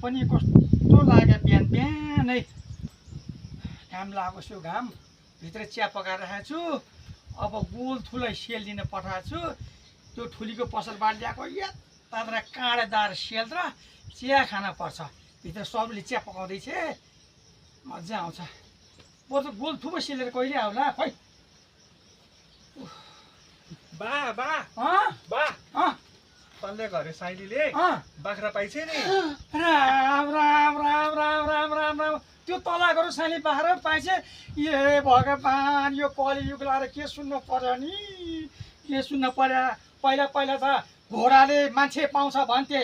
पनि कस्तो लाग्यो बिहान बिहानै घाम लागेको छु घाम भित्र चिया पकाएर राखेको छु अब गोल ठुलै सेल दिन पठाएको छु त्यो ठुलीको पसलबाट ल्याएको यता काँडेदार सेल र चिया खान पर्छ भित्र सबले चिया पकाउँदैछ मजा आउँछ म त गोल थुप्रो सेलेर कहिले आउला खै बा बा अँ बा अँ तल्ले घरे साइलीले अँ बाख्रा पाइछ नि राम राम राम राम राम राम राम त्यो तलाको सानी बाख्रा पाइछ ए भगवान् यो कलियुग लाएर के सुन्नु पर्यो नि के सुन्न पर्यो पहिला पहिला त घोडाले मान्छे पाउँछ भन्थे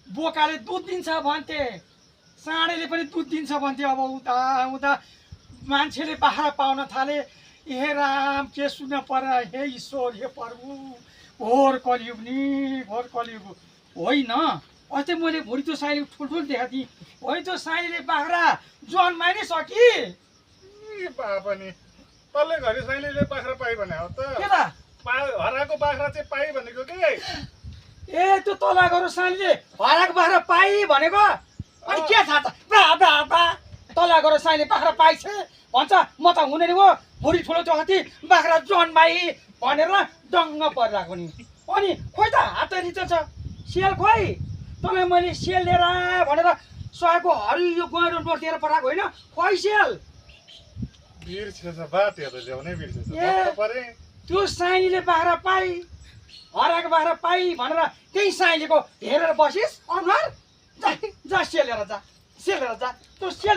बोकाले दुध दिन्छ भन्थे साँडेले पनि दुध दिन्छ भन्थे अब उता उता मान्छेले बाख्रा पाउन थाले हे राम के सुन्न पर्यो हे ईश्वर हे प्रभु घोर कलियुग नि घोर कलियुग होइन अस्ति मैले भुँडी त्यो साइली ठुल्ठुल देखाएको थिएँ होइन त्यो साइलीले बाख्रा जन्माइ नै सकि बा पनि तल्ले घरे साइलीले बाख्रा पाइ भने हो त के त हराएको बाख्रा चाहिँ पाइ भनेको के ए त्यो तलाको साइलीले हराएको बाख्रा पाइ भनेको अनि के थाहा त बा बा बा तलाको साइलीले बाख्रा पाइछ भन्छ म त हुने नि हो भुँडी ठुलो त्यो कति बाख्रा जन्माइ भनेर डङ्ग परिरहेको नि अनि खोइ त हात रिचो छ सेल खोइ तँलाई मैले सेल लिएर भनेर सयको हरियो गहिरो नोट दिएर पठाएको होइन खोइ सेल बिर्सेछ बा त्यो त ल्याउनै बिर्सेछ ए। परे त्यो साइलीले बाख्रा पाइ हराएको बाख्रा पाइ भनेर त्यही साइलीको हेरेर बसिस् अनुहार जा जा सेल लिएर जा त्यो सेल